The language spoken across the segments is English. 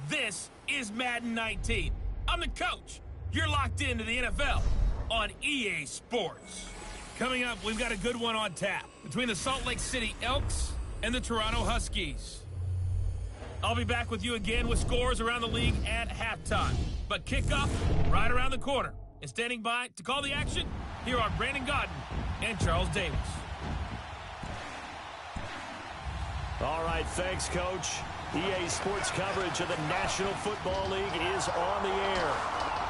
This is Madden 19. I'm the coach. You're locked into the NFL on EA Sports. Coming up, we've got a good one on tap between the Salt Lake City Elks and the Toronto Huskies. I'll be back with you again with scores around the league at halftime. But kickoff right around the corner. And standing by to call the action, here are Brandon Godden and Charles Davis. All right, thanks, Coach. EA Sports coverage of the National Football League is on the air.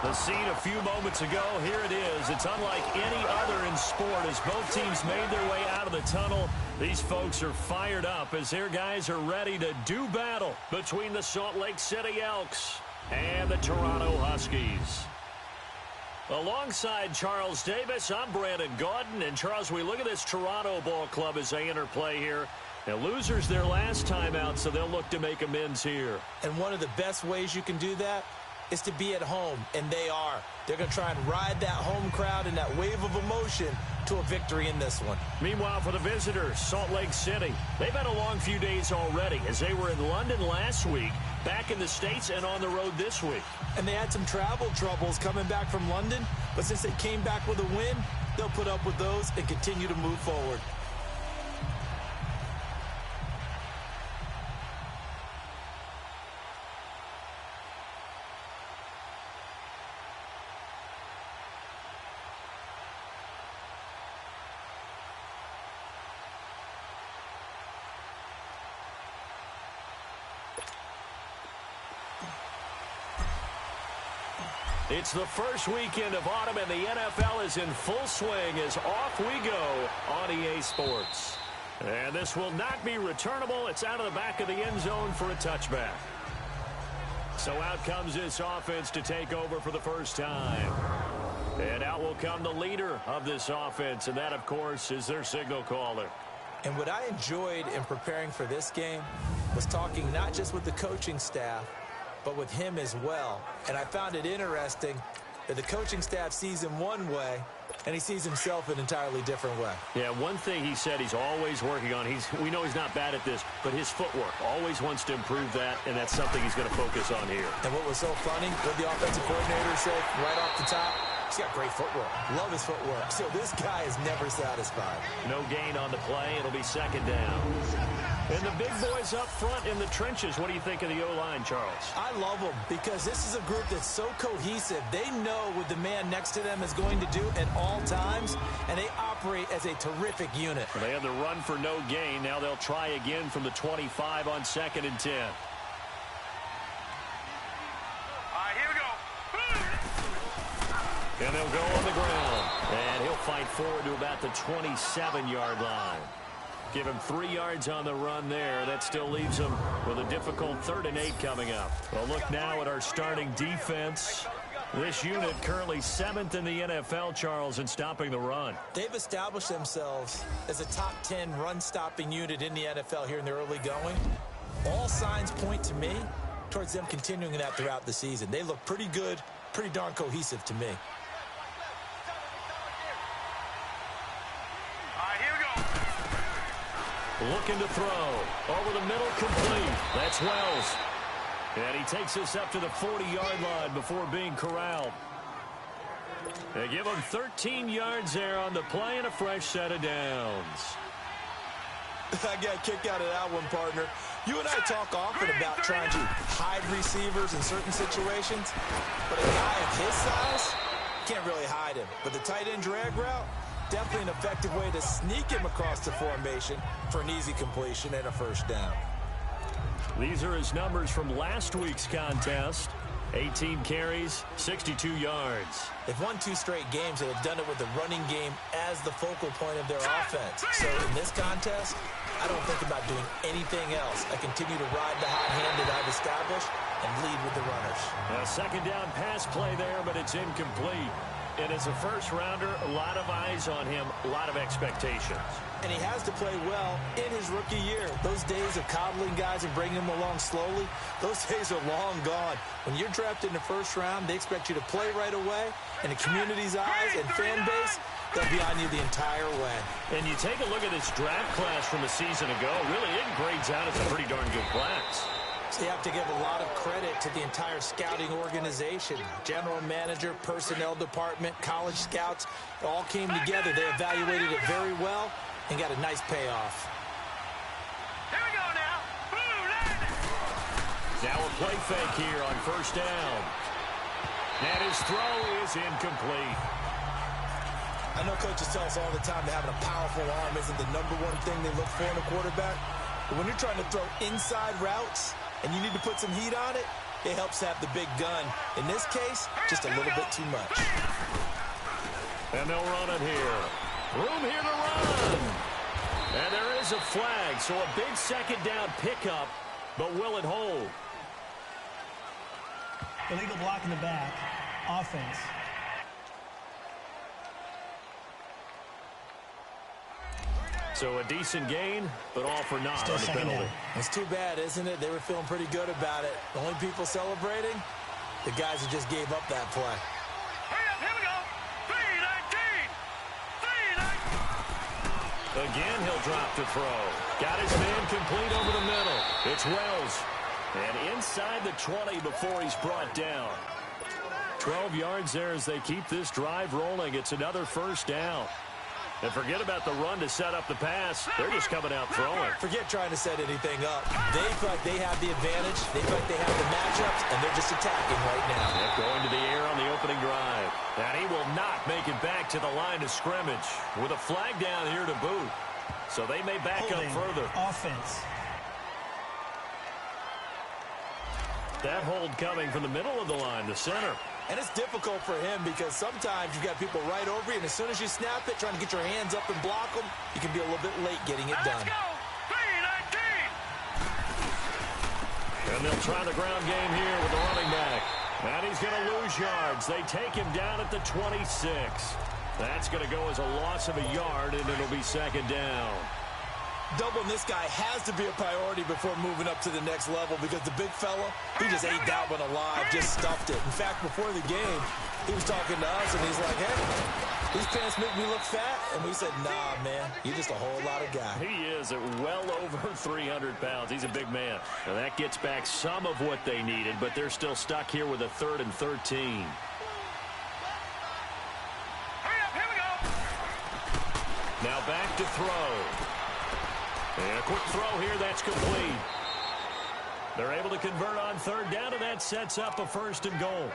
The scene a few moments ago, here it is. It's unlike any other in sport as both teams made their way out of the tunnel. These folks are fired up as their guys are ready to do battle between the Salt Lake City Elks and the Toronto Huskies. Alongside Charles Davis, I'm Brandon Godden. And Charles, we look at this Toronto ball club as they enter play here. Now, losers their last time out, so they'll look to make amends here. And one of the best ways you can do that is to be at home, and they are. They're going to try and ride that home crowd and that wave of emotion to a victory in this one. Meanwhile, for the visitors, Salt Lake City, they've had a long few days already as they were in London last week, back in the States, and on the road this week. And they had some travel troubles coming back from London, but since they came back with a win, they'll put up with those and continue to move forward. It's the first weekend of autumn, and the NFL is in full swing as off we go on EA Sports. And this will not be returnable. It's out of the back of the end zone for a touchback. So out comes this offense to take over for the first time. And out will come the leader of this offense, and that, of course, is their signal caller. And what I enjoyed in preparing for this game was talking not just with the coaching staff, but with him as well. And I found it interesting that the coaching staff sees him one way, and he sees himself an entirely different way. Yeah, one thing he said he's always working on, we know he's not bad at this, but his footwork, always wants to improve that, and that's something he's going to focus on here. And what was so funny, what the offensive coordinator said right off the top, he's got great footwork. Love his footwork. So this guy is never satisfied. No gain on the play. It'll be second down. And the big boys up front in the trenches. What do you think of the O-line, Charles? I love them because this is a group that's so cohesive. They know what the man next to them is going to do at all times, and they operate as a terrific unit. Well, they had the run for no gain. Now they'll try again from the 25 on 2nd and 10. And they'll go on the ground. And he'll fight forward to about the 27-yard line. Give him 3 yards on the run there. That still leaves him with a difficult 3rd and 8 coming up. Well, look now at our starting defense. This unit currently 7th in the NFL, Charles, in stopping the run. They've established themselves as a top 10 run-stopping unit in the NFL here in the early going. All signs point to me towards them continuing that throughout the season. They look pretty good, pretty darn cohesive to me. Looking to throw. Over the middle, complete. That's Wells. And he takes us up to the 40-yard line before being corralled. They give him 13 yards there on the play and a fresh set of downs. I got a kick out of that one, partner. You and I talk often about trying to hide receivers in certain situations, but a guy of his size can't really hide him. But the tight end drag route, definitely an effective way to sneak him across the formation for an easy completion and a first down. These are his numbers from last week's contest. 18 carries, 62 yards. They've won 2 straight games and have done it with the running game as the focal point of their offense. So in this contest, I don't think about doing anything else. I continue to ride the hot hand that I've established and lead with the runners. A second down pass play there, but it's incomplete. And as a first-rounder, a lot of eyes on him, a lot of expectations. And he has to play well in his rookie year. Those days of coddling guys and bringing them along slowly, those days are long gone. When you're drafted in the first round, they expect you to play right away. And the community's eyes and fan base, they'll be on you the entire way. And you take a look at this draft class from a season ago, really it grades out as a pretty darn good class. So you have to give a lot of credit to the entire scouting organization. General manager, personnel department, college scouts, it all came together. They evaluated it very well and got a nice payoff. Here we go now. Now a play fake here on first down. And his throw is incomplete. I know coaches tell us all the time that having a powerful arm isn't the #1 thing they look for in a quarterback. But when you're trying to throw inside routes and you need to put some heat on it, it helps to have the big gun. In this case, just a little bit too much. And they'll run it here. Room here to run. And there is a flag, so a big second down pickup, but will it hold? Illegal block in the back. Offense. So a decent gain, but all for naught on the penalty. It's too bad, isn't it? They were feeling pretty good about it. The only people celebrating, the guys who just gave up that play. Hurry up, here we go. 3-19. 3-19. Again, he'll drop the throw. Got his man complete over the middle. It's Wells. And inside the 20 before he's brought down. 12 yards there as they keep this drive rolling. It's another first down. And forget about the run to set up the pass. They're just coming out throwing. Forget trying to set anything up. They feel like they have the advantage. They feel like they have the matchups, and they're just attacking right now. Yep, going to the air on the opening drive. And he will not make it back to the line of scrimmage with a flag down here to boot. So they may back up further. Offense. That hold coming from the middle of the line, the center. And it's difficult for him because sometimes you've got people right over you, and as soon as you snap it, trying to get your hands up and block them, you can be a little bit late getting it done. Let's go. 3-19. And they'll try the ground game here with the running back. And he's going to lose yards. They take him down at the 26. That's going to go as a loss of a yard, and it'll be second down. Doubling this guy has to be a priority before moving up to the next level because the big fella, he just ate that one alive, just stuffed it. In fact, before the game, he was talking to us, and he's like, hey, these pants make me look fat. And we said, nah, man, you're just a whole lot of guy. He is at well over 300 pounds. He's a big man. And that gets back some of what they needed, but they're still stuck here with a 3rd and 13. Hurry up, here we go. Now back to throw. And a quick throw here, that's complete. They're able to convert on 3rd down, and that sets up a 1st and goal.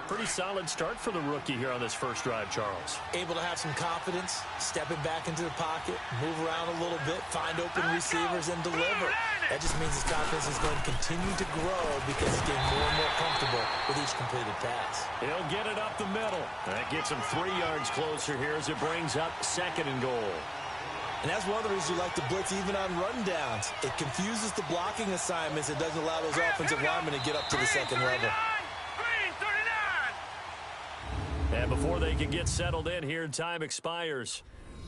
Pretty solid start for the rookie here on this first drive, Charles. Able to have some confidence, stepping back into the pocket, move around a little bit, find open receivers, and deliver. That just means his confidence is going to continue to grow because he's getting more and more comfortable with each completed pass. He'll get it up the middle. That gets him 3 yards closer here as it brings up 2nd and goal. And that's one of the reasons you like to blitz even on rundowns. It confuses the blocking assignments. It doesn't allow those offensive linemen to get up to the second level. Green 39. And before they can get settled in here, time expires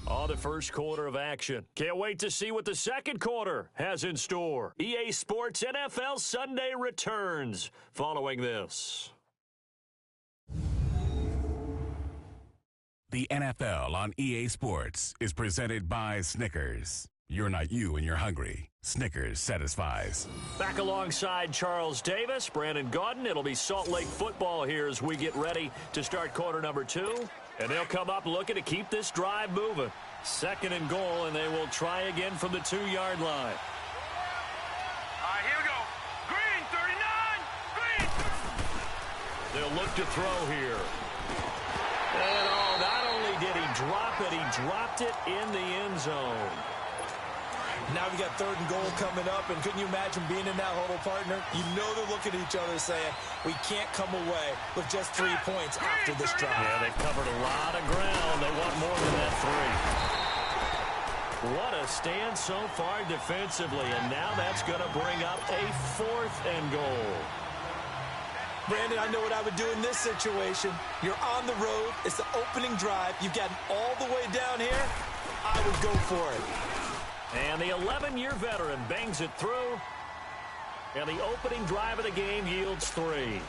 on the first quarter of action. Can't wait to see what the second quarter has in store. EA Sports NFL Sunday returns following this. The NFL on EA Sports is presented by Snickers. You're not you when you're hungry. Snickers satisfies. Back alongside Charles Davis, Brandon Gaudin. It'll be Salt Lake football here as we get ready to start quarter number 2. And they'll come up looking to keep this drive moving. 2nd and goal, and they will try again from the 2-yard line. All right, here we go. Green 39. Green. They'll look to throw here. And not only did he drop it, he dropped it in the end zone. Now we got 3rd and goal coming up, and couldn't you imagine being in that huddle, partner? You know they're looking at each other saying, we can't come away with just 3 points after this drive. Yeah, they've covered a lot of ground. They want more than that 3. What a stand so far defensively, and now that's going to bring up a 4th and goal. Brandon, I know what I would do in this situation. You're on the road. It's the opening drive. You've gotten all the way down here. I would go for it. And the 11-year veteran bangs it through. And the opening drive of the game yields 3.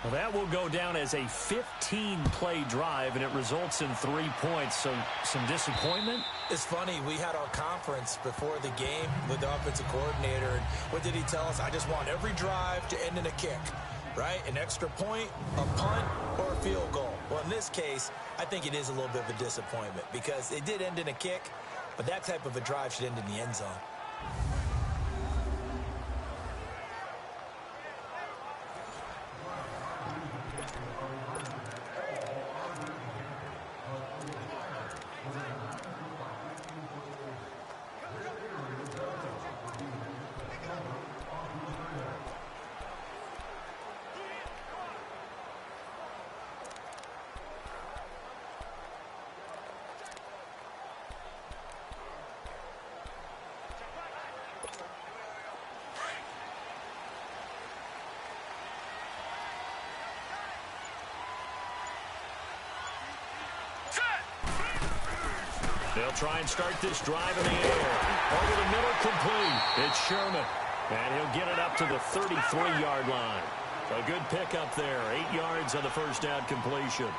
Well, that will go down as a 15-play drive, and it results in 3 points. So some disappointment? It's funny. We had our conference before the game with the offensive coordinator. And what did he tell us? I just want every drive to end in a kick, right? An extra point, a punt, or a field goal. Well, in this case, I think it is a little bit of a disappointment because it did end in a kick, but that type of a drive should end in the end zone. They'll try and start this drive in the air. Over the middle, complete. It's Sherman. And he'll get it up to the 33-yard line. A good pickup there. 8 yards on the first down completion.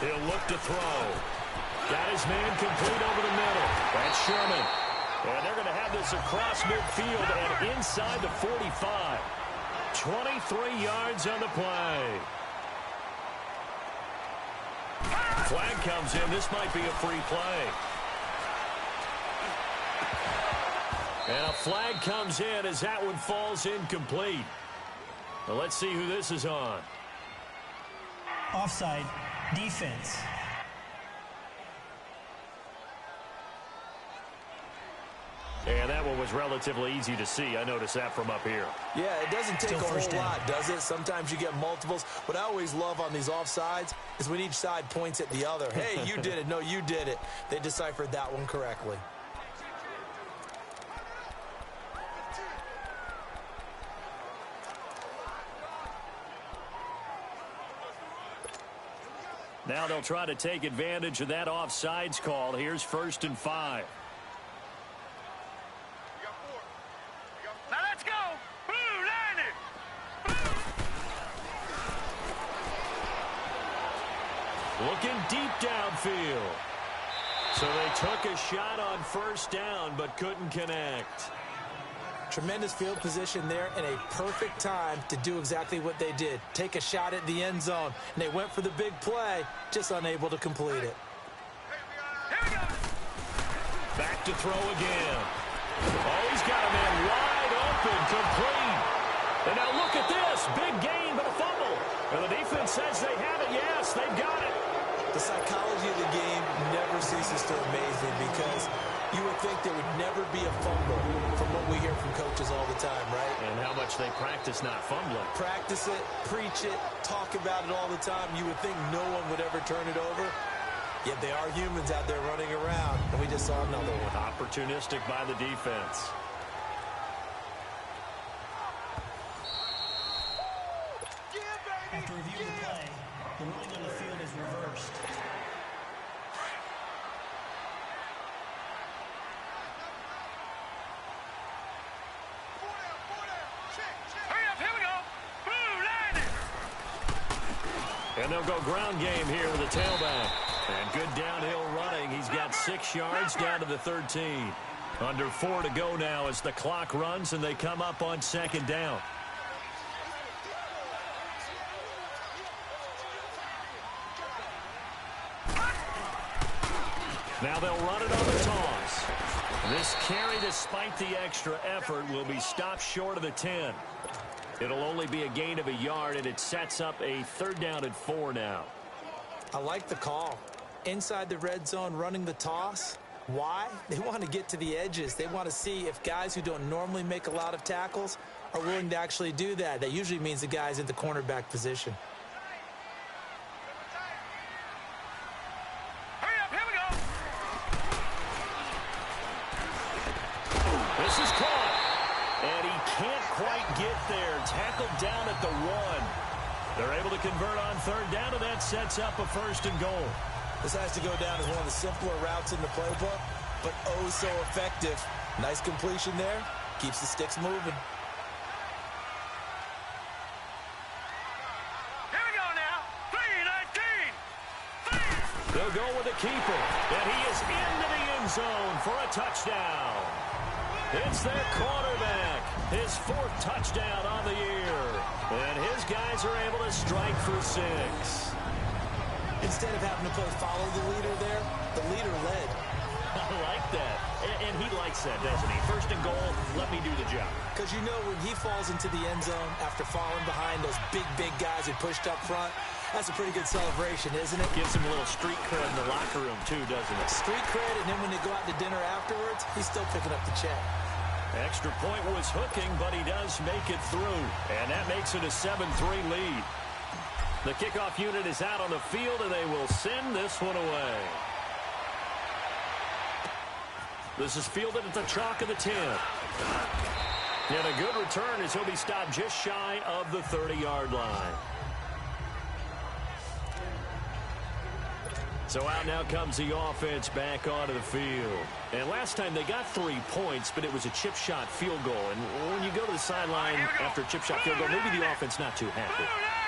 He'll look to throw. Got his man complete over the middle. That's Sherman. And they're going to have this across midfield and inside the 45. 23 yards on the play. Flag comes in. This might be a free play. And a flag comes in as that one falls incomplete. Well, let's see who this is on. Offside, defense. And that one was relatively easy to see. I noticed that from up here. Yeah, it doesn't take Still a whole first down. lot, does it? Sometimes you get multiples. What I always love on these offsides is when each side points at the other. Hey, you did it. No, you did it. They deciphered that one correctly. Now they'll try to take advantage of that offsides call. Here's 1st and 5. Now let's go. Blue, line it. Looking deep downfield. So they took a shot on 1st down but couldn't connect. Tremendous field position there and a perfect time to do exactly what they did. Take a shot at the end zone. And they went for the big play, just unable to complete it. Here we go. Back to throw again. Oh, he's got a man wide open, complete. And now look at this. Big gain, but a fumble. And the defense says they have it. Yes, they've got it. The psychology of the game never ceases to amaze me because you would think there would never be a fumble from what we hear from coaches all the time, right? And how much they practice not fumbling. Practice it, preach it, talk about it all the time. You would think no one would ever turn it over. Yet they are humans out there running around, and we just saw another one. Opportunistic by the defense. After reviewing the play, the ruling on the field is reversed. Hurry up, here we go. Blue, line it. And they'll go ground game here with the tailback. And good downhill running. He's got 6 yards down to the 13. Under 4 to go now as the clock runs and they come up on 2nd down. Now they'll run it on the toss. This carry, despite the extra effort, will be stopped short of the 10. It'll only be a gain of a yard, and it sets up a 3rd down and 4 now. I like the call. Inside the red zone, running the toss. Why? They want to get to the edges. They want to see if guys who don't normally make a lot of tackles are willing to actually do that. That usually means the guy's in the cornerback position. Hurry up, here we go. This is caught. And he can't quite get there. Tackled down at the 1. They're able to convert on 3rd down, and that sets up a 1st and goal. This has to go down as one of the simpler routes in the playbook, but oh so effective. Nice completion there. Keeps the sticks moving. They'll go with the keeper, and he is into the end zone for a touchdown. It's their quarterback, his 4th touchdown on the year. And his guys are able to strike for 6. Instead of having to play follow the leader there, the leader led. I like that. And he likes that, doesn't he? First and goal, let me do the job. Because you know when he falls into the end zone after falling behind those big guys who pushed up front, that's a pretty good celebration, isn't it? Gives him a little street cred in the locker room, too, doesn't it? Street cred, and then when they go out to dinner afterwards, he's still picking up the check. Extra point was hooking, but he does make it through. And that makes it a 7-3 lead. The kickoff unit is out on the field, and they will send this one away. This is fielded at the chalk of the 10. And a good return as he'll be stopped just shy of the 30-yard line. So out now comes the offense back onto the field. And last time they got 3 points, but it was a chip shot field goal. And when you go to the sideline after a chip shot field goal, maybe the offense not too happy.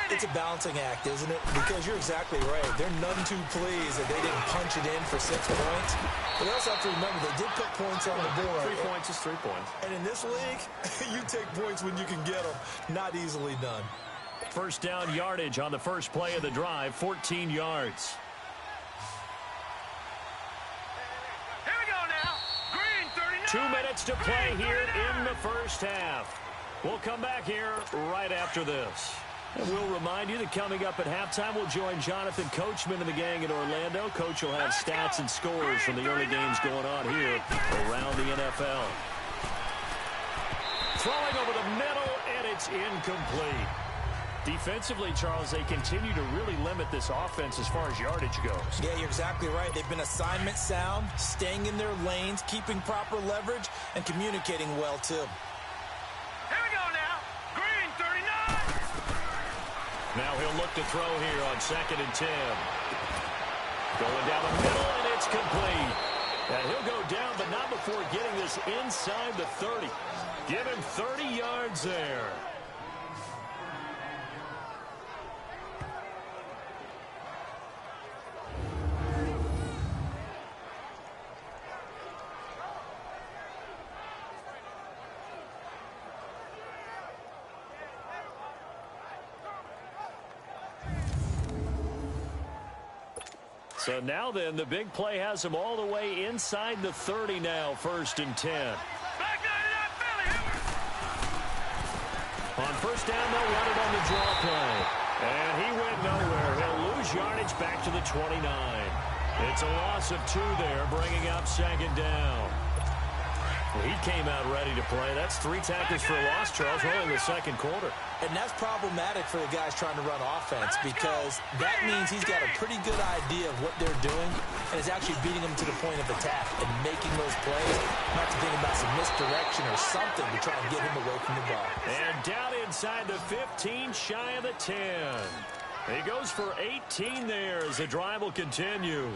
It's a balancing act, isn't it? Because you're exactly right. They're none too pleased that they didn't punch it in for 6 points. But they also have to remember they did put points on the board. 3 points is 3 points. And in this league, you take points when you can get them. Not easily done. First down yardage on the first play of the drive, 14 yards. Here we go now. Green 39. 2 minutes to play here in the first half. We'll come back here right after this. And we'll remind you that coming up at halftime, we'll join Jonathan Coachman and the gang in Orlando. Coach will have stats and scores from the early games going on here around the NFL. Throwing over the middle, and it's incomplete. Defensively, Charles, they continue to really limit this offense as far as yardage goes. Yeah, you're exactly right. They've been assignment sound, staying in their lanes, keeping proper leverage, and communicating well, too. Here we go now. Green 39. Now he'll look to throw here on 2nd and 10. Going down the middle, and it's complete. And he'll go down, but not before getting this inside the 30. Give him 30 yards there. So now then, the big play has him all the way inside the 30 now, 1st and 10. Back 99 Philly. On first down, they'll run it on the draw play. And he went nowhere. He'll lose yardage back to the 29. It's a loss of 2 there, bringing up 2nd down. Well, he came out ready to play. That's 3 tackles for a loss, Charles, really in the 2nd quarter. And that's problematic for the guys trying to run offense because that means he's got a pretty good idea of what they're doing and is actually beating them to the point of attack and making those plays, not to think about some misdirection or something to try and get him away from the ball. And down inside the 15, shy of the 10. He goes for 18 there as the drive will continue.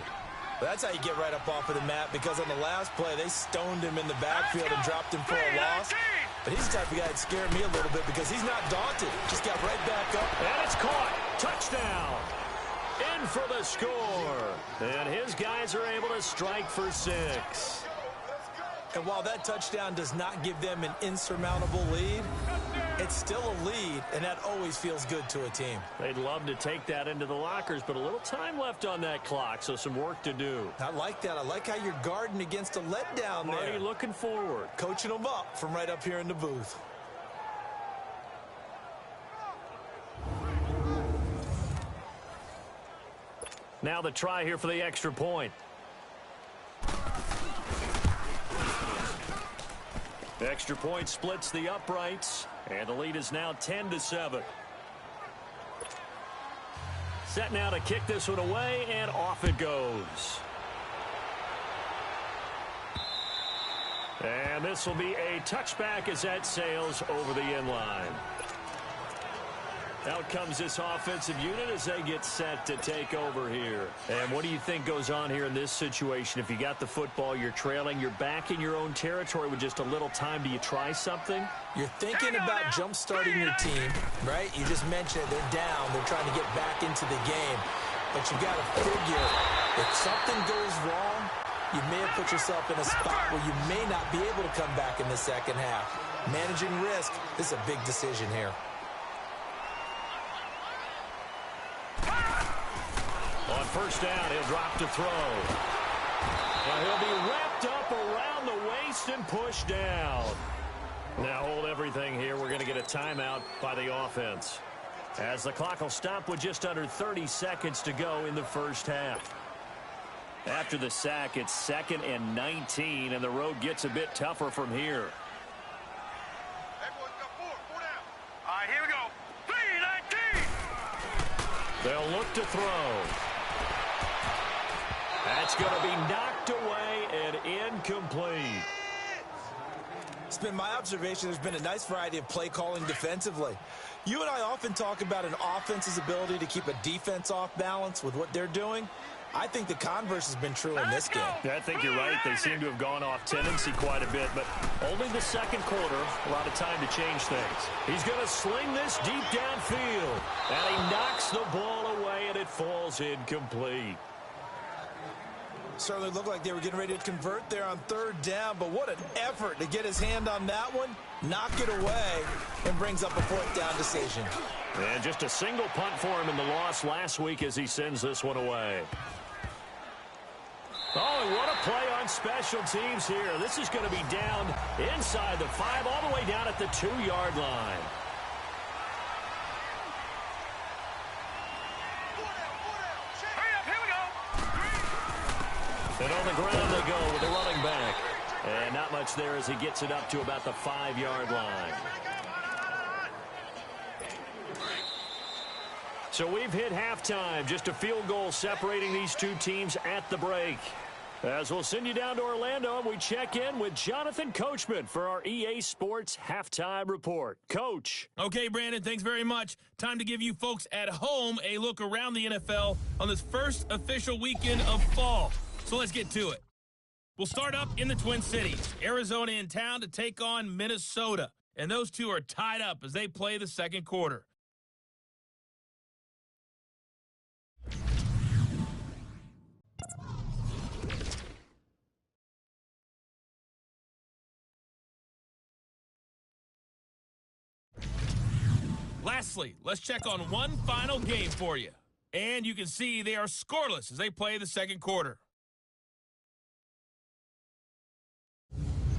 That's how you get right up off of the mat because on the last play, they stoned him in the backfield and dropped him for a loss. But he's the type of guy that scared me a little bit because he's not daunted. Just got right back up. And it's caught. Touchdown. In for the score. And his guys are able to strike for 6. And while that touchdown does not give them an insurmountable lead, it's still a lead, and that always feels good to a team. They'd love to take that into the lockers, but a little time left on that clock, so some work to do. I like that. I like how you're guarding against a letdown there. Marty looking forward. Coaching them up from right up here in the booth. Now the try here for the extra point. The extra point splits the uprights, and the lead is now 10-7. Set now to kick this one away, and off it goes. And this will be a touchback as that sails over the end line. Out comes this offensive unit as they get set to take over here. And what do you think goes on here in this situation? If you got the football, you're trailing, you're back in your own territory with just a little time. Do you try something? You're thinking about jump-starting your team, right? You just mentioned they're down. They're trying to get back into the game. But you got to figure If something goes wrong, you may have put yourself in a spot where you may not be able to come back in the second half. Managing risk is a big decision here. On first down, he'll drop to throw. And he'll be wrapped up around the waist and pushed down. Now hold everything here. We're going to get a timeout by the offense, as the clock will stop with just under 30 seconds to go in the first half. After the sack, it's 2nd and 19, and the road gets a bit tougher from here. All right, here we go. 3-19. They'll look to throw. That's going to be knocked away and incomplete. It's been my observation there's been a nice variety of play calling defensively. You and I often talk about an offense's ability to keep a defense off balance with what they're doing. I think the converse has been true in this game. Yeah, I think you're right. They seem to have gone off tendency quite a bit, but only the second quarter, a lot of time to change things. He's going to sling this deep downfield, and he knocks the ball away, and it falls incomplete. Certainly looked like they were getting ready to convert there on third down, but what an effort to get his hand on that one, knock it away, and brings up a fourth down decision. And just a single punt for him in the loss last week as he sends this one away. Oh, what a play on special teams here. This is going to be down inside the 5, all the way down at the 2-yard line. And on the ground they go with the running back. And not much there as he gets it up to about the 5-yard line. So we've hit halftime. Just a field goal separating these two teams at the break. As we'll send you down to Orlando, and we check in with Jonathan Coachman for our EA Sports Halftime Report. Coach. Okay, Brandon, thanks very much. Time to give you folks at home a look around the NFL on this first official weekend of fall. So let's get to it. We'll start up in the Twin Cities. Arizona in town to take on Minnesota. And those two are tied up as they play the second quarter. Lastly, let's check on one final game for you. And you can see they are scoreless as they play the second quarter.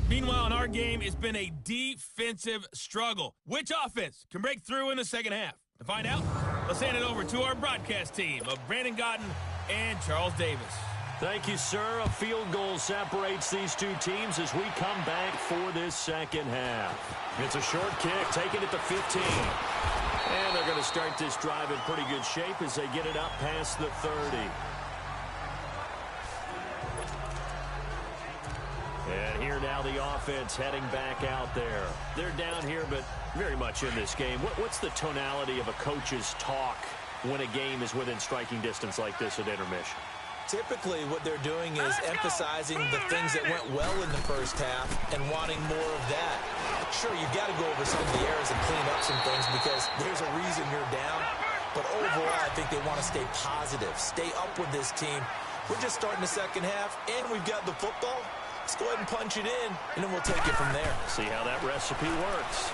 Meanwhile, in our game, it's been a defensive struggle. Which offense can break through in the second half? To find out, let's hand it over to our broadcast team of Brandon Godden and Charles Davis. Thank you, sir. A field goal separates these two teams as we come back for this second half. It's a short kick, taken at the 15. And they're going to start this drive in pretty good shape as they get it up past the 30. And here now the offense heading back out there. They're down here, but very much in this game. What's the tonality of a coach's talk when a game is within striking distance like this at intermission? Typically, what they're doing is emphasizing the things that went well in the first half and wanting more of that. Sure, you've got to go over some of the errors and clean up some things because there's a reason you're down. But overall, I think they want to stay positive, stay up with this team. We're just starting the second half, and we've got the football. Let's go ahead and punch it in, and then we'll take it from there. See how that recipe works.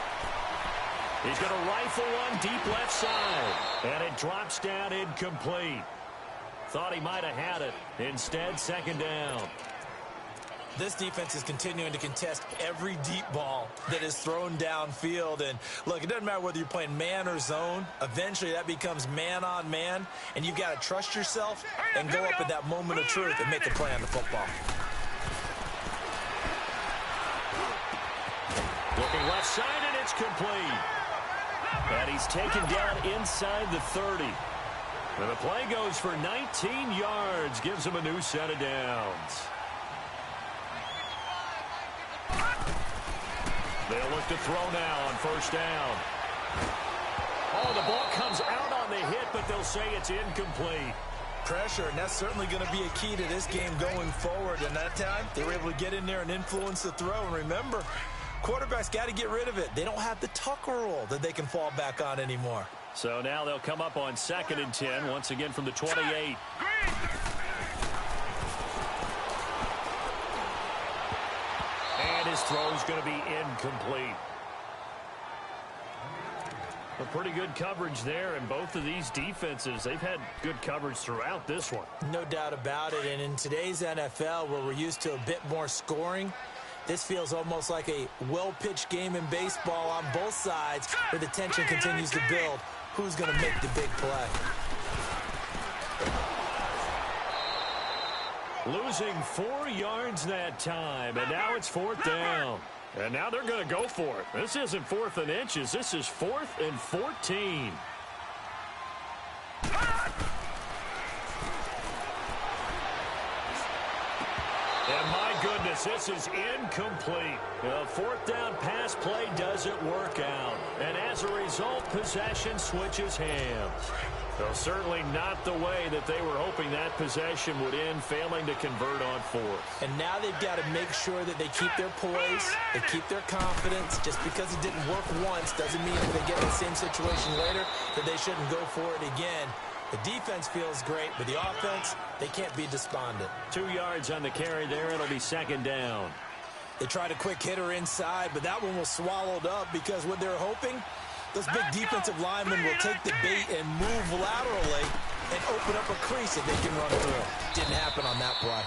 He's going to rifle one deep left side, and it drops down incomplete. Thought he might have had it. Instead, second down. This defense is continuing to contest every deep ball that is thrown downfield. And look, it doesn't matter whether you're playing man or zone. Eventually, that becomes man on man. And you've got to trust yourself and go up at that moment of truth and make a play on the football. Looking left side, and it's complete. And he's taken down inside the 30. And the play goes for 19 yards, gives him a new set of downs. They'll look to throw now on first down. Oh, the ball comes out on the hit, but they'll say it's incomplete. Pressure, and that's certainly going to be a key to this game going forward. And that time, they were able to get in there and influence the throw. And remember, quarterbacks got to get rid of it. They don't have the Tucker rule that they can fall back on anymore. So now they'll come up on 2nd and 10, once again from the 28. throw's going to be incomplete. A pretty good coverage there, and both of these defenses, they've had good coverage throughout this one. No doubt about it, and in today's NFL, where we're used to a bit more scoring, this feels almost like a well-pitched game in baseball on both sides, where the tension continues to build. Who's going to make the big play? Losing 4 yards that time, and now it's 4th down. And now they're going to go for it. This isn't 4th and inches. This is 4th and 14. And my goodness, this is incomplete. The 4th down pass play doesn't work out. And as a result, possession switches hands. So certainly not the way that they were hoping that possession would end, failing to convert on 4th. And now they've got to make sure that they keep their poise, they keep their confidence. Just because it didn't work once doesn't mean if they get in the same situation later that they shouldn't go for it again. The defense feels great, but the offense, they can't be despondent. 2 yards on the carry there. It'll be 2nd down. They tried a quick hitter inside, but that one was swallowed up because what they're hoping, those big defensive linemen will take the bait and move laterally and open up a crease that they can run through. Didn't happen on that play.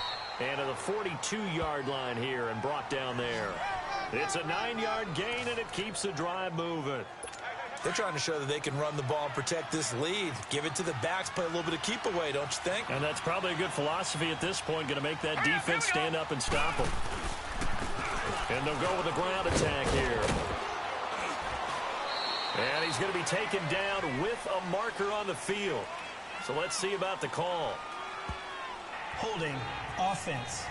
And to the 42-yard line here and brought down there. It's a 9-yard gain, and it keeps the drive moving. They're trying to show that they can run the ball and protect this lead. Give it to the backs, play a little bit of keep away, don't you think? And that's probably a good philosophy at this point, going to make that defense stand up and stop them. And they'll go with a ground attack here. And he's going to be taken down with a marker on the field. So let's see about the call. Holding offense.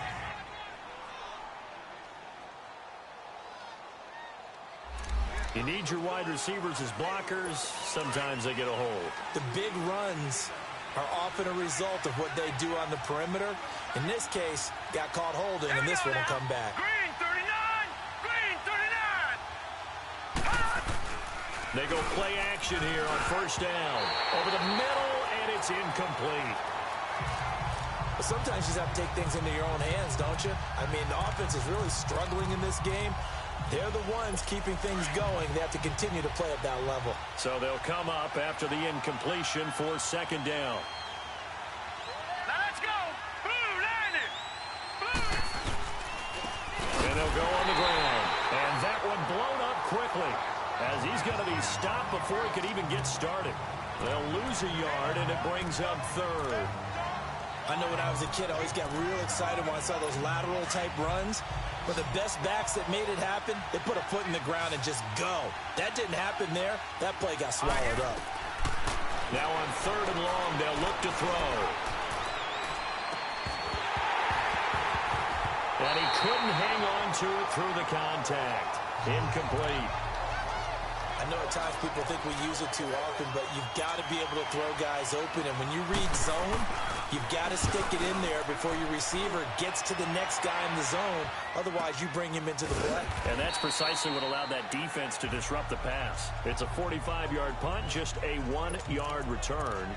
You need your wide receivers as blockers. Sometimes they get a hold. The big runs are often a result of what they do on the perimeter. In this case, got caught holding, and this one will come back. Green 39! Green 39! They go play action here on 1st down. Over the middle, and it's incomplete. But sometimes you just have to take things into your own hands, don't you? I mean, the offense is really struggling in this game. They're the ones keeping things going. They have to continue to play at that level. So they'll come up after the incompletion for 2nd down. Now let's go! Blue line it! Blue! And they'll go on the ground. And that one blown up quickly as he's going to be stopped before he could even get started. They'll lose a yard, and it brings up 3rd. I know when I was a kid, I always got real excited when I saw those lateral-type runs. But the best backs that made it happen, they put a foot in the ground and just go. That didn't happen there. That play got swallowed up. Now on 3rd and long, they'll look to throw. And he couldn't hang on to it through the contact. Incomplete. I know at times people think we use it too often, but you've got to be able to throw guys open. And when you read zone, you've got to stick it in there before your receiver gets to the next guy in the zone. Otherwise, you bring him into the play. And that's precisely what allowed that defense to disrupt the pass. It's a 45-yard punt, just a 1-yard return.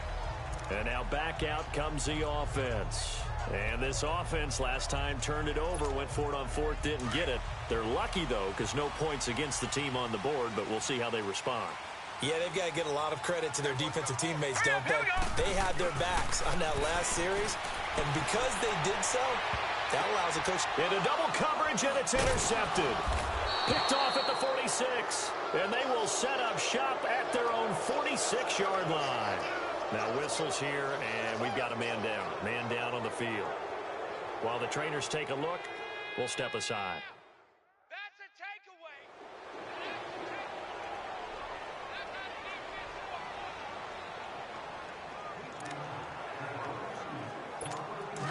And now back out comes the offense. And this offense last time turned it over, went for it on 4th, didn't get it. They're lucky, though, because no points against the team on the board, but we'll see how they respond. Yeah, they've got to get a lot of credit to their defensive teammates, don't they? They had their backs on that last series, and because they did so, that allows the coach. Into double coverage, and it's intercepted. Picked off at the 46, and they will set up shop at their own 46-yard line. Now whistles here, and we've got a man down. Man down on the field. While the trainers take a look, we'll step aside. That's a takeaway!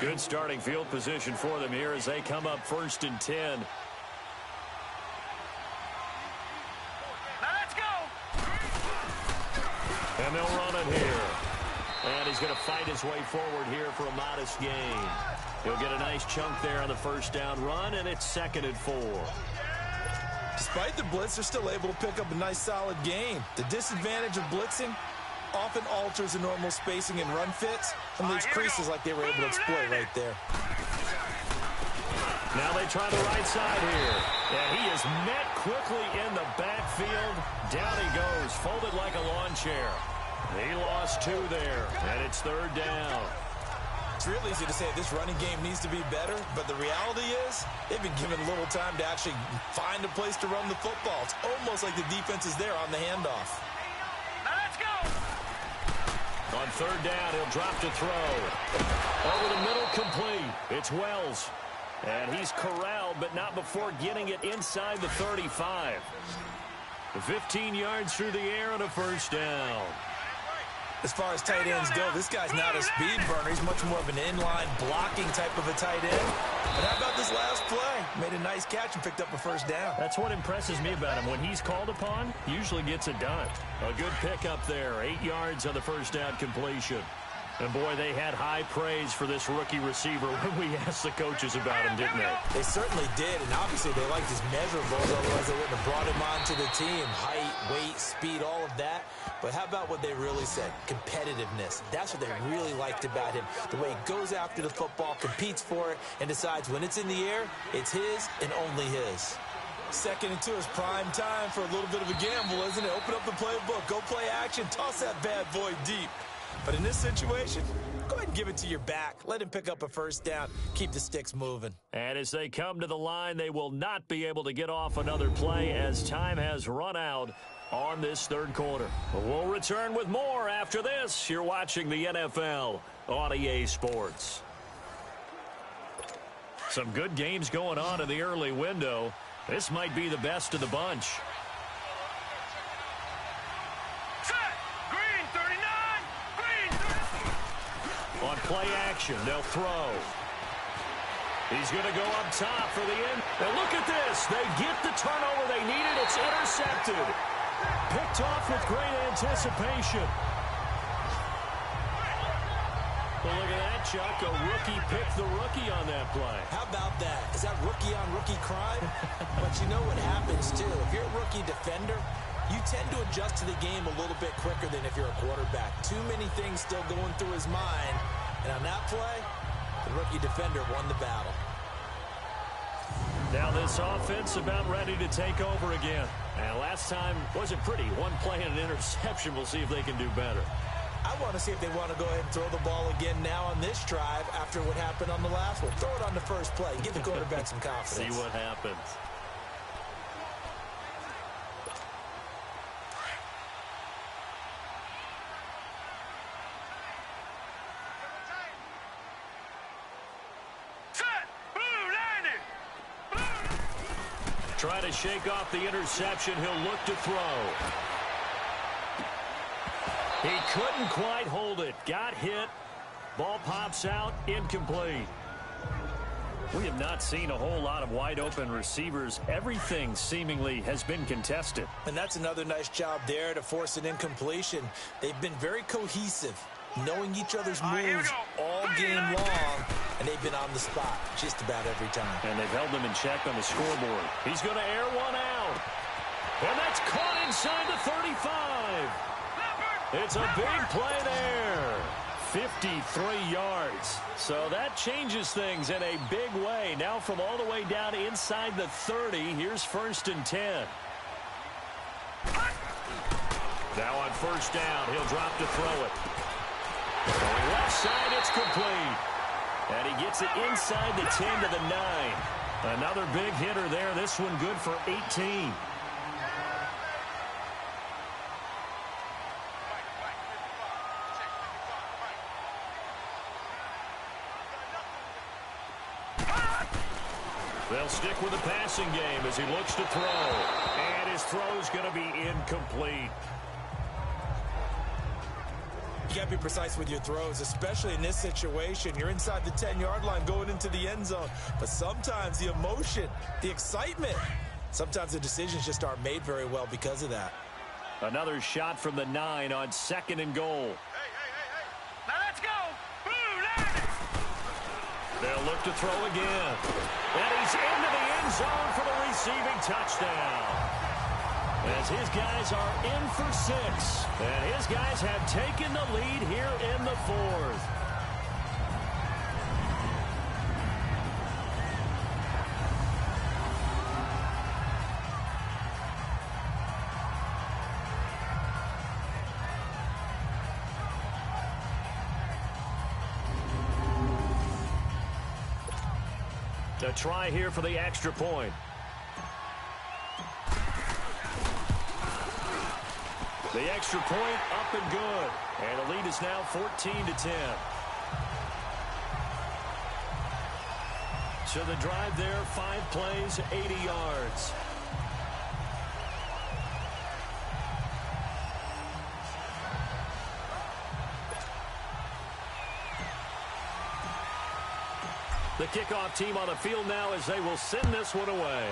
Good starting field position for them here as they come up 1st and 10. Now let's go! And they'll run it here. And he's going to fight his way forward here for a modest gain. He'll get a nice chunk there on the 1st down run, and it's 2nd and 4. Despite the blitz, they're still able to pick up a nice solid gain. The disadvantage of blitzing often alters the normal spacing and run fits and leaves creases like they were able to exploit right there. Now they try the right side here. And he is met quickly in the backfield. Down he goes, folded like a lawn chair. He lost 2 there, and it's 3rd down. It's real easy to say this running game needs to be better, but the reality is they've been given little time to actually find a place to run the football. It's almost like the defense is there on the handoff. Now let's go. On 3rd down, he'll drop to throw. Over the middle, complete. It's Wells. And he's corralled, but not before getting it inside the 35. 15 yards through the air and a 1st down. As far as tight ends go, this guy's not a speed burner. He's much more of an inline blocking type of a tight end. But how about this last play? Made a nice catch and picked up a 1st down. That's what impresses me about him. When he's called upon, usually gets it done. A good pickup there. 8 yards on the 1st down completion. And, boy, they had high praise for this rookie receiver when we asked the coaches about him, didn't they? They certainly did, and obviously they liked his measurables, otherwise they wouldn't have brought him onto the team. Height, weight, speed, all of that. But how about what they really said? Competitiveness. That's what they really liked about him. The way he goes after the football, competes for it, and decides when it's in the air, it's his and only his. 2nd and 2 is prime time for a little bit of a gamble, isn't it? Open up the playbook, go play action, toss that bad boy deep. But in this situation, go ahead and give it to your back. Let him pick up a 1st down. Keep the sticks moving. And as they come to the line, they will not be able to get off another play as time has run out on this 3rd quarter. We'll return with more after this. You're watching the NFL on EA Sports. Some good games going on in the early window. This might be the best of the bunch. On play action, they'll throw. He's going to go up top for the end. And look at this. They get the turnover they needed. It's intercepted. Picked off with great anticipation. Well, look at that, Chuck. A rookie picked the rookie on that play. How about that? Is that rookie-on-rookie crime? But you know what happens, too. If you're a rookie defender, you tend to adjust to the game a little bit quicker than if you're a quarterback. Too many things still going through his mind. And on that play, the rookie defender won the battle. Now this offense about ready to take over again. And last time wasn't pretty. 1 play and an interception. We'll see if they can do better. I want to see if they want to go ahead and throw the ball again now on this drive after what happened on the last one. Throw it on the first play. Give the quarterback some confidence. See what happens. Try to shake off the interception. He'll look to throw. He couldn't quite hold it. Got hit. Ball pops out. Incomplete. We have not seen a whole lot of wide-open receivers. Everything seemingly has been contested. And that's another nice job there to force an incompletion. They've been very cohesive, knowing each other's moves all game long, and they've been on the spot just about every time. And they've held them in check on the scoreboard. He's going to air one out. And that's caught inside the 35. It's a big play there. 53 yards. So that changes things in a big way. Now from all the way down inside the 30, here's 1st and 10. Now on 1st down, he'll drop to throw it. Going left side, it's complete. And he gets it inside the 10 to the 9. Another big hitter there. This one good for 18. They'll stick with the passing game as he looks to throw. And his throw's going to be incomplete. You got to be precise with your throws, especially in this situation. You're inside the 10-yard line going into the end zone. But sometimes the emotion, the excitement, sometimes the decisions just aren't made very well because of that. Another shot from the 9 on 2nd and goal. Hey. Now let's go. Boo, They'll look to throw again. And he's into the end zone for the receiving touchdown. As his guys are in for 6. And his guys have taken the lead here in the 4th. A try here for the extra point. The extra point up and good. And the lead is now 14-10. So the drive there, 5 plays, 80 yards. The kickoff team on the field now as they will send this one away.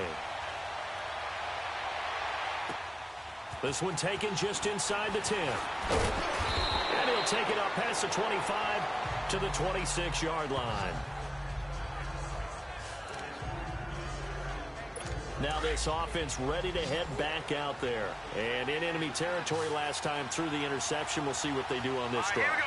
This one taken just inside the 10. And he'll take it up past the 25 to the 26-yard line. Now this offense ready to head back out there. And in enemy territory last time through the interception. We'll see what they do on this drive.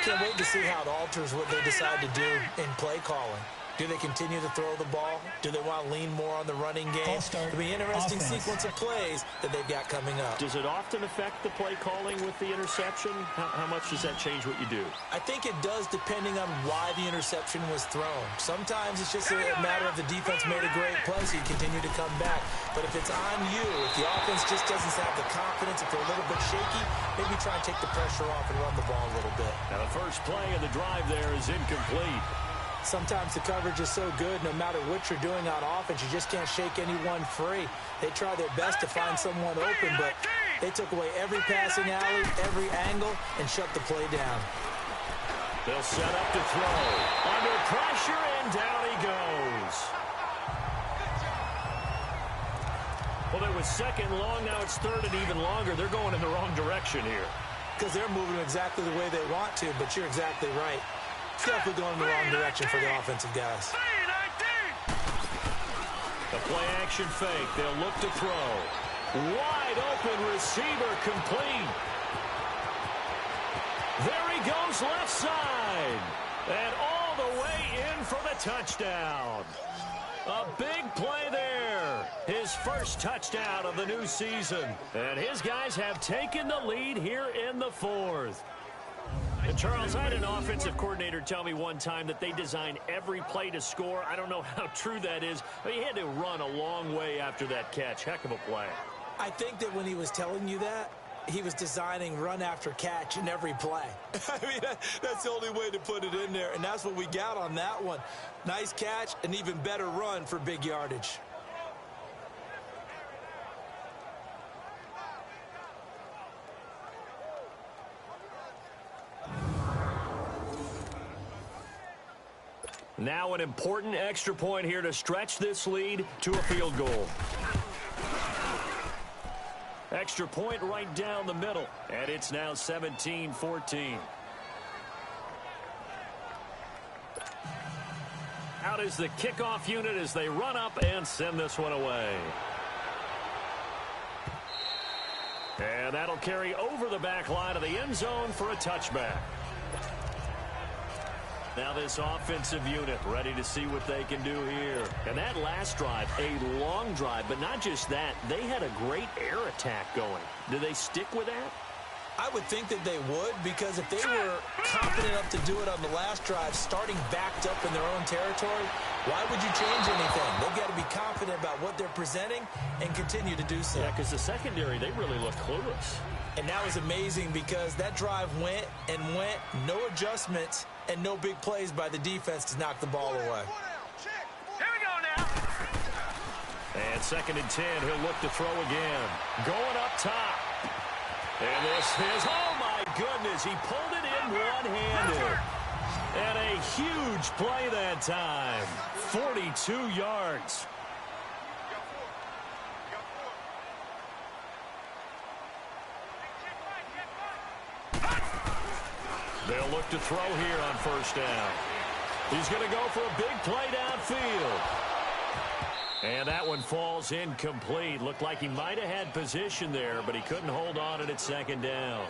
Can't wait to see how it alters what they decide to do in play calling. Do they continue to throw the ball? Do they want to lean more on the running game? It'll be an interesting sequence of plays that they've got coming up. Does it often affect the play calling with the interception? How much does that change what you do? I think it does depending on why the interception was thrown. Sometimes it's just a matter of the defense made a great play, so you continue to come back. But if it's on you, if the offense just doesn't have the confidence, if they're a little bit shaky, maybe try and take the pressure off and run the ball a little bit. Now the first play of the drive there is incomplete. Sometimes the coverage is so good, no matter what you're doing on offense, you just can't shake anyone free. They try their best to find someone open, but they took away every passing alley, every angle, and shut the play down. They'll set up to throw. Under pressure, and down he goes. Well, it was second long. Now it's third and even longer. They're going in the wrong direction here. Because they're moving exactly the way they want to, but you're exactly right. It's definitely going in the wrong direction for the offensive guys. The play-action fake. They'll look to throw. Wide open receiver complete. There he goes left side. And all the way in for the touchdown. A big play there. His first touchdown of the new season. And his guys have taken the lead here in the fourth. And Charles, I had an offensive coordinator tell me one time that they design every play to score. I don't know how true that is, but he had to run a long way after that catch. Heck of a play. I think that when he was telling you that, he was designing run after catch in every play. I mean, that's the only way to put it in there, and that's what we got on that one. Nice catch, an even better run for big yardage. Now an important extra point here to stretch this lead to a field goal. Extra point right down the middle, and it's now 17-14. Out is the kickoff unit as they run up and send this one away. And that'll carry over the back line of the end zone for a touchback. Now this offensive unit ready to see what they can do here. And that last drive, a long drive, but not just that. They had a great air attack going. Do they stick with that? I would think that they would, because if they were confident enough to do it on the last drive, starting backed up in their own territory, why would you change anything? They've got to be confident about what they're presenting and continue to do so. Yeah, because the secondary, they really look clueless. And that was amazing because that drive went and went, no adjustments, and no big plays by the defense to knock the ball away. Here we go now. And 2nd and 10, he'll look to throw again. Going up top. And this is, oh my goodness, he pulled it in one-handed. And a huge play that time. 42 yards. They'll look to throw here on first down. He's going to go for a big play downfield. And that one falls incomplete. Looked like he might have had position there, but he couldn't hold on it at 2nd down.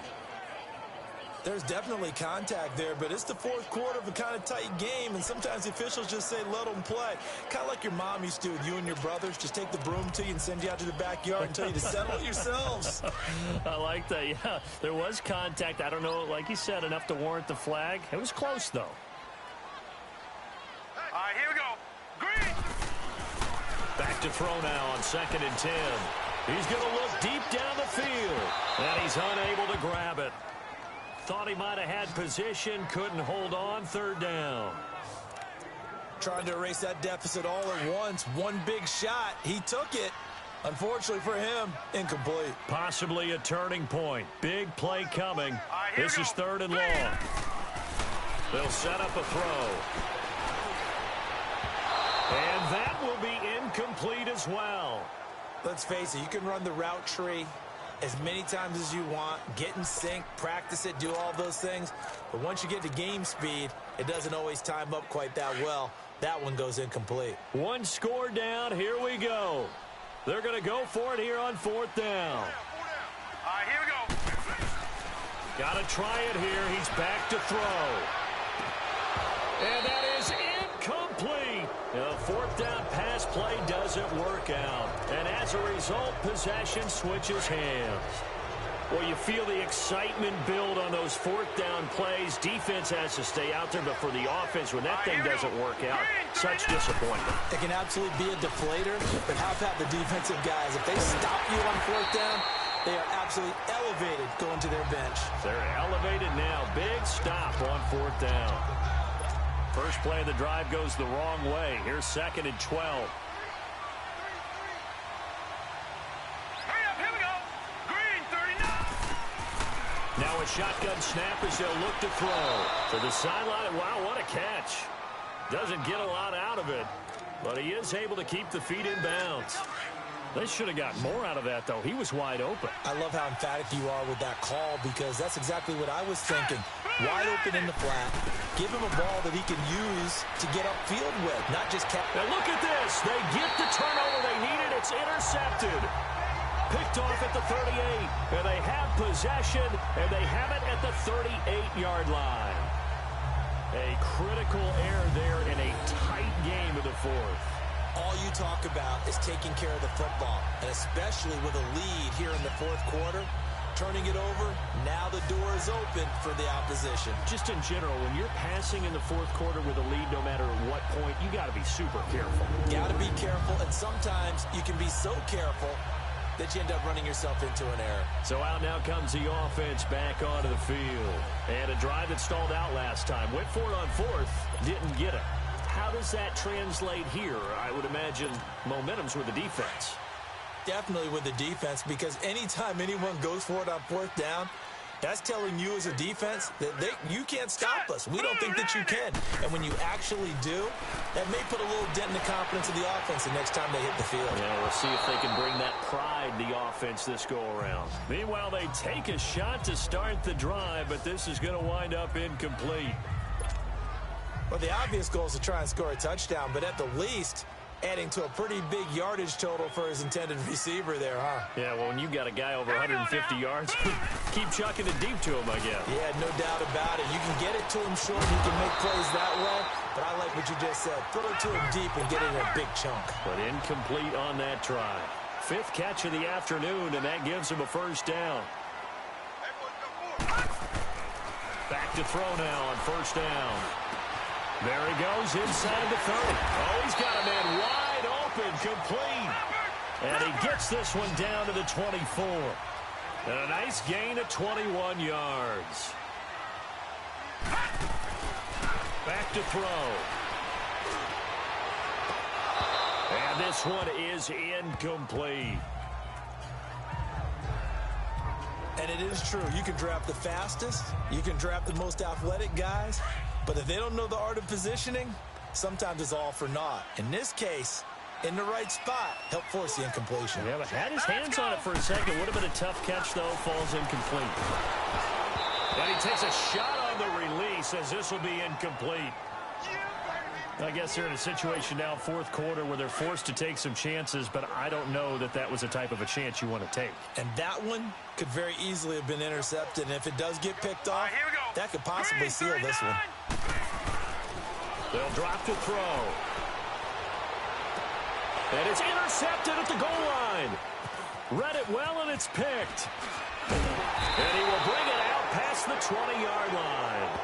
There's definitely contact there, but it's the fourth quarter of a kind of tight game, and sometimes the officials just say, let them play. Kind of like your mom used to with you and your brothers. Just take the broom to you and send you out to the backyard and tell you to settle it yourselves. I like that, yeah. There was contact. I don't know, like you said, enough to warrant the flag. It was close, though. All right, here we go. Green. Back to throw now on 2nd and 10. He's going to look deep down the field, and he's unable to grab it. Thought he might have had position, couldn't hold on. 3rd down. Trying to erase that deficit all at once. One big shot. He took it. Unfortunately for him, incomplete. Possibly a turning point. Big play coming. Here This we is go. 3rd and long. They'll set up a throw. And that will be incomplete as well. Let's face it, you can run the route tree as many times as you want, get in sync, practice it, do all those things. But once you get to game speed, it doesn't always time up quite that well. That one goes incomplete. One score down. Here we go. They're going to go for it here on 4th down. Here we go. Got to try it here. He's back to throw. And that is incomplete. The 4th down pass play doesn't work out. And as a result, possession switches hands. Well, you feel the excitement build on those 4th down plays. Defense has to stay out there, but for the offense, when that thing doesn't work out, such disappointment. It can absolutely be a deflator, but how about the defensive guys? If they stop you on 4th down, they are absolutely elevated going to their bench. They're elevated now. Big stop on 4th down. First play of the drive goes the wrong way. Here's 2nd and 12. Hurry up, here we go. Green, 39. Now a shotgun snap as they'll look to throw. To the sideline. Wow, what a catch. Doesn't get a lot out of it, but he is able to keep the feet in bounds. They should have got more out of that, though. He was wide open. I love how emphatic you are with that call because that's exactly what I was thinking. Wide open in the flat. Give him a ball that he can use to get upfield with, not just catch. And look at this. They get the turnover they needed. It's intercepted. Picked off at the 38. And they have possession, and they have it at the 38-yard line. A critical error there in a tight game of the 4th. All you talk about is taking care of the football, and especially with a lead here in the 4th quarter, turning it over, now the door is open for the opposition. Just in general, when you're passing in the 4th quarter with a lead, no matter at what point, you got to be super careful. Got to be careful, and sometimes you can be so careful that you end up running yourself into an error. So out now comes the offense back onto the field. And a drive that stalled out last time. Went for it on 4th, didn't get it. How does that translate here? I would imagine momentum's with the defense. Definitely with the defense, because anytime anyone goes for it on 4th down, that's telling you as a defense that you can't stop us. We don't think that you can. And when you actually do, that may put a little dent in the confidence of the offense the next time they hit the field. Yeah, we'll see if they can bring that pride to the offense this go-around. Meanwhile, they take a shot to start the drive, but this is going to wind up incomplete. Well, the obvious goal is to try and score a touchdown, but at the least, adding to a pretty big yardage total for his intended receiver there, huh? Yeah, well, when you've got a guy over 150 yards, keep chucking it deep to him, I guess. Yeah, no doubt about it. You can get it to him short, he can make plays that way, but I like what you just said. Throw it to him deep and get it in a big chunk. But incomplete on that try. 5th catch of the afternoon, and that gives him a 1st down. Back to throw now on 1st down. There he goes inside the 30. Oh, he's got a man wide open, complete. And he gets this one down to the 24. And a nice gain of 21 yards. Back to throw. And this one is incomplete. And it is true. You can draft the fastest. You can draft the most athletic guys. But if they don't know the art of positioning, sometimes it's all for naught. In this case, in the right spot, help force the incompletion. Yeah, but had his hands on it for a second. Would have been a tough catch, though. Falls incomplete. And he takes a shot on the release as this will be incomplete. I guess they're in a situation now, 4th quarter, where they're forced to take some chances, but I don't know that that was the type of a chance you want to take. And that one could very easily have been intercepted. And if it does get picked off, that could possibly seal this one. They'll drop to throw. And it's intercepted at the goal line. Read it well, and it's picked. And he will bring it out past the 20-yard line.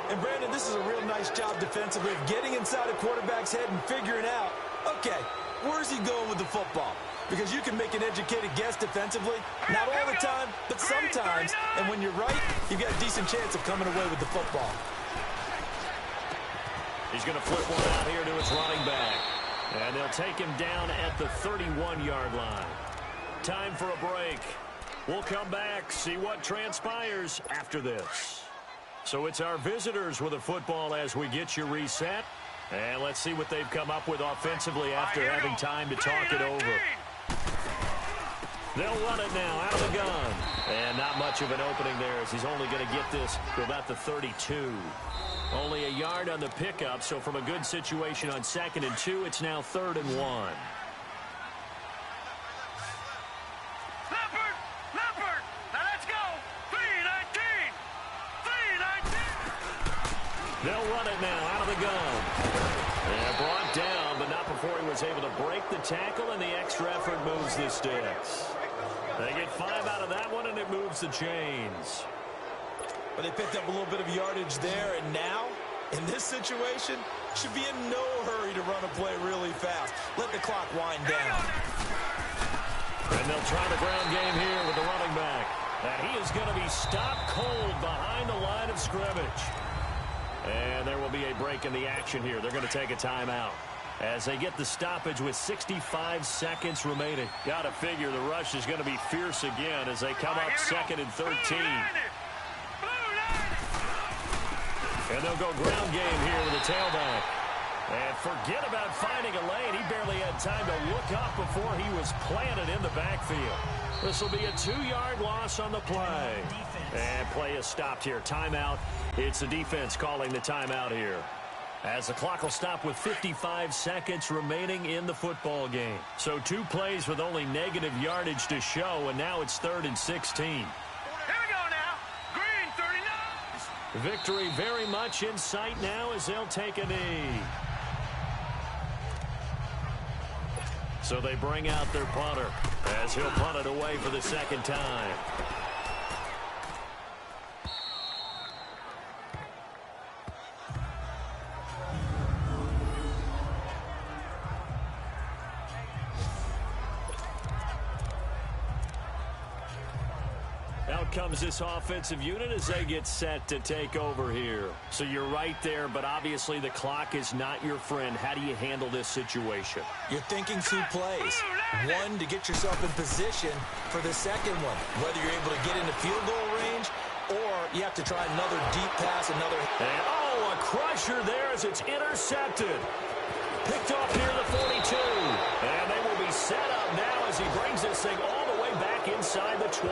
And, Brandon, this is a real nice job defensively of getting inside a quarterback's head and figuring out, okay, where's he going with the football? Because you can make an educated guess defensively, not all the time, but sometimes. And when you're right, you've got a decent chance of coming away with the football. He's going to flip one out here to his running back. And they'll take him down at the 31-yard line. Time for a break. We'll come back, see what transpires after this. So it's our visitors with a football as we get you reset. And let's see what they've come up with offensively after having time to talk it over. They'll run it now out of the gun. And not much of an opening there as he's only going to get this to about the 32. Only a yard on the pickup, so from a good situation on 2nd and 2, it's now 3rd and 1. They'll run it now out of the gun. And brought down, but not before he was able to break the tackle, and the extra effort moves the sticks. They get 5 out of that one, and it moves the chains. But they picked up a little bit of yardage there, and now, in this situation, should be in no hurry to run a play really fast. Let the clock wind down. And they'll try the ground game here with the running back. And he is going to be stopped cold behind the line of scrimmage. And there will be a break in the action here. They're going to take a timeout as they get the stoppage with 65 seconds remaining. Got to figure the rush is going to be fierce again as they come up 2nd and 13. And they'll go ground game here with the tailback. And forget about finding a lane. He barely had time to look up before he was planted in the backfield. This will be a 2-yard loss on the play. And play is stopped here. Timeout. It's the defense calling the timeout here, as the clock will stop with 55 seconds remaining in the football game. So 2 plays with only negative yardage to show, and now it's 3rd and 16. Here we go now. Green 39. Victory very much in sight now as they'll take a knee. So they bring out their punter as he'll punt it away for the 2nd time. Out comes this offensive unit as they get set to take over here. So you're right there, but obviously the clock is not your friend. How do you handle this situation? You're thinking 2 plays. One, to get yourself in position for the second one, whether you're able to get into field goal range or you have to try another deep pass, another. And, oh, a crusher there as it's intercepted. Picked off near the 42. And they will be set up now as he brings this thing all the way back inside the 20.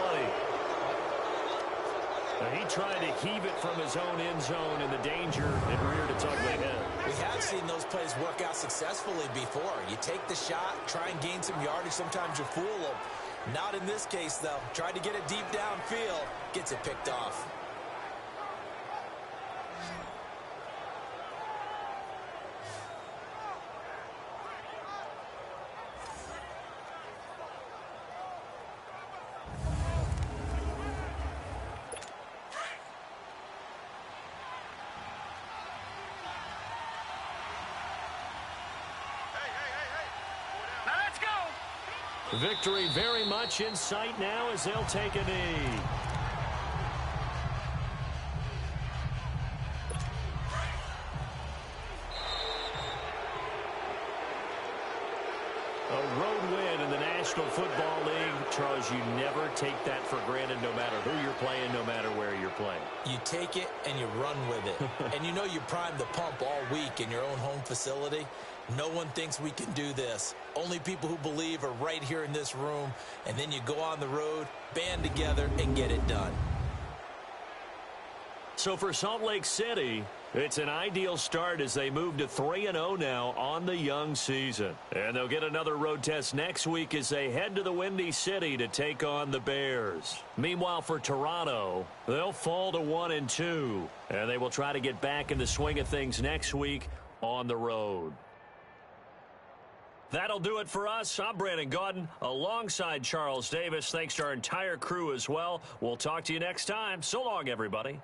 He tried to heave it from his own end zone, and the danger had reared its ugly head. We have seen those plays work out successfully before. You take the shot, try and gain some yardage. Sometimes you fool them. Not in this case, though. Tried to get it deep downfield. Gets it picked off. Victory very much in sight now as they'll take a knee. A road win in the National Football League. Charles, you never take that for granted no matter who you're playing, no matter where you're playing. You take it and you run with it. And you know you primed the pump all week in your own home facility. No one thinks we can do this. Only people who believe are right here in this room. And then you go on the road, band together, and get it done. So for Salt Lake City, it's an ideal start as they move to 3-0 now on the young season. And they'll get another road test next week as they head to the Windy City to take on the Bears. Meanwhile, for Toronto, they'll fall to 1-2. And they will try to get back in the swing of things next week on the road. That'll do it for us. I'm Brandon Gaudin alongside Charles Davis. Thanks to our entire crew as well. We'll talk to you next time. So long, everybody.